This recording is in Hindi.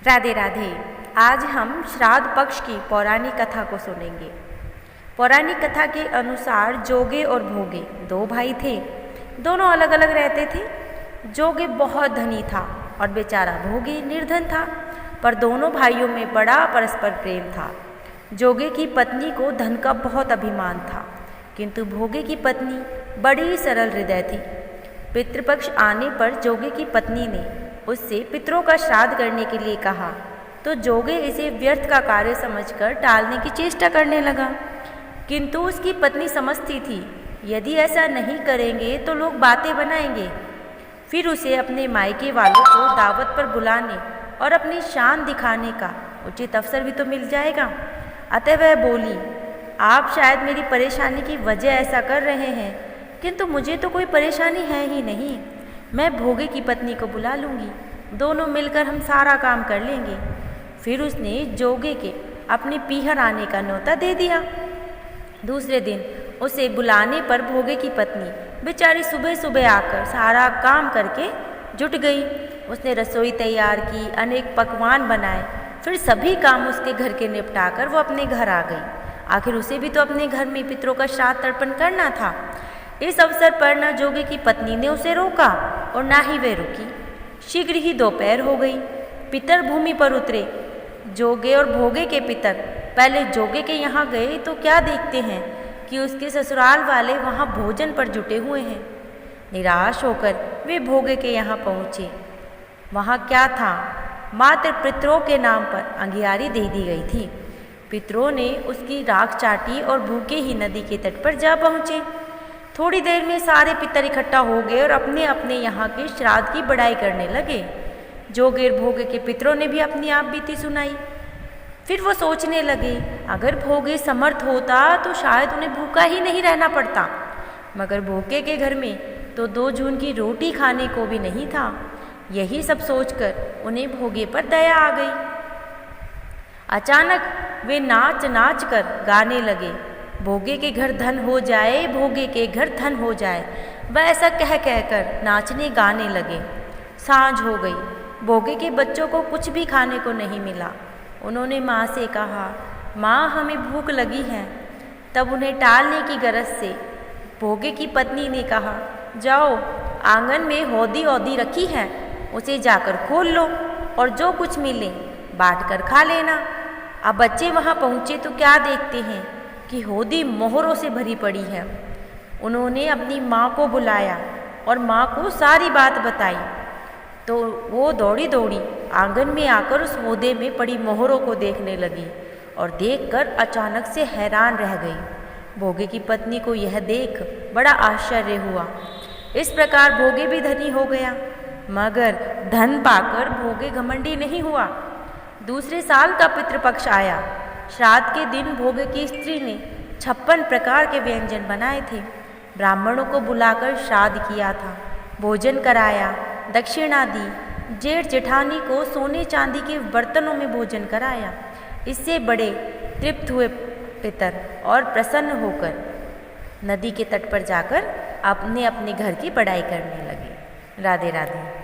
राधे राधे। आज हम श्राद्ध पक्ष की पौराणिक कथा को सुनेंगे। पौराणिक कथा के अनुसार जोगे और भोगे दो भाई थे। दोनों अलग अलग रहते थे। जोगे बहुत धनी था और बेचारा भोगे निर्धन था, पर दोनों भाइयों में बड़ा परस्पर प्रेम था। जोगे की पत्नी को धन का बहुत अभिमान था, किंतु भोगे की पत्नी बड़ी सरल हृदय थी। पितृपक्ष आने पर जोगे की पत्नी ने उससे पितरों का श्राद्ध करने के लिए कहा, तो जोगे इसे व्यर्थ का कार्य समझकर टालने की चेष्टा करने लगा। किंतु उसकी पत्नी समझती थी, यदि ऐसा नहीं करेंगे तो लोग बातें बनाएंगे। फिर उसे अपने मायके वालों को दावत पर बुलाने और अपनी शान दिखाने का उचित अवसर भी तो मिल जाएगा। अतः वह बोली, आप शायद मेरी परेशानी की वजह ऐसा कर रहे हैं, किंतु मुझे तो कोई परेशानी है ही नहीं। मैं भोगे की पत्नी को बुला लूँगी, दोनों मिलकर हम सारा काम कर लेंगे। फिर उसने जोगे के अपने पीहर आने का न्योता दे दिया। दूसरे दिन उसे बुलाने पर भोगे की पत्नी बेचारी सुबह सुबह आकर सारा काम करके जुट गई। उसने रसोई तैयार की, अनेक पकवान बनाए। फिर सभी काम उसके घर के निपटाकर वो अपने घर आ गई। आखिर उसे भी तो अपने घर में पितरों का श्राद्ध तर्पण करना था। इस अवसर पर न जोगे की पत्नी ने उसे रोका और ना ही वे रुकी। शीघ्र ही दोपहर हो गई। पितर भूमि पर उतरे। जोगे और भोगे के पितर पहले जोगे के यहाँ गए तो क्या देखते हैं कि उसके ससुराल वाले वहाँ भोजन पर जुटे हुए हैं। निराश होकर वे भोगे के यहाँ पहुँचे। वहाँ क्या था, मात्र पितरों के नाम पर अंगियारी दे दी गई थी। पितरों ने उसकी राख चाटी और भूखे ही नदी के तट पर जा पहुँचे। थोड़ी देर में सारे पितर इकट्ठा हो गए और अपने अपने यहाँ के श्राद्ध की बड़ाई करने लगे। जोगे और भोगे के पितरों ने भी अपनी आप बीती सुनाई। फिर वो सोचने लगे, अगर भोगे समर्थ होता तो शायद उन्हें भूखा ही नहीं रहना पड़ता, मगर भोगे के घर में तो 2 जून की रोटी खाने को भी नहीं था। यही सब सोचकर उन्हें भोगे पर दया आ गई। अचानक वे नाच नाच कर गाने लगे, भोगे के घर धन हो जाए, भोगे के घर धन हो जाए। वह ऐसा कह कहकर नाचने गाने लगे। सांझ हो गई। भोगे के बच्चों को कुछ भी खाने को नहीं मिला। उन्होंने माँ से कहा, माँ हमें भूख लगी है। तब उन्हें टालने की गरज से भोगे की पत्नी ने कहा, जाओ आंगन में हौदी औदी रखी है, उसे जाकर खोल लो और जो कुछ मिले बांट कर खा लेना। अब बच्चे वहाँ पहुँचे तो क्या देखते हैं कि हौदी मोहरों से भरी पड़ी है। उन्होंने अपनी माँ को बुलाया और माँ को सारी बात बताई, तो वो दौड़ी दौड़ी आंगन में आकर उस हौदे में पड़ी मोहरों को देखने लगी और देखकर अचानक से हैरान रह गई। भोगे की पत्नी को यह देख बड़ा आश्चर्य हुआ। इस प्रकार भोगे भी धनी हो गया, मगर धन पाकर भोगे घमंडी नहीं हुआ। दूसरे साल का पितृपक्ष आया। श्राद्ध के दिन भोगे की स्त्री ने 56 प्रकार के व्यंजन बनाए थे। ब्राह्मणों को बुलाकर श्राद्ध किया था, भोजन कराया, दक्षिणा दी। जेठ जेठानी को सोने चांदी के बर्तनों में भोजन कराया। इससे बड़े तृप्त हुए पितर और प्रसन्न होकर नदी के तट पर जाकर अपने अपने घर की बड़ाई करने लगे। राधे राधे।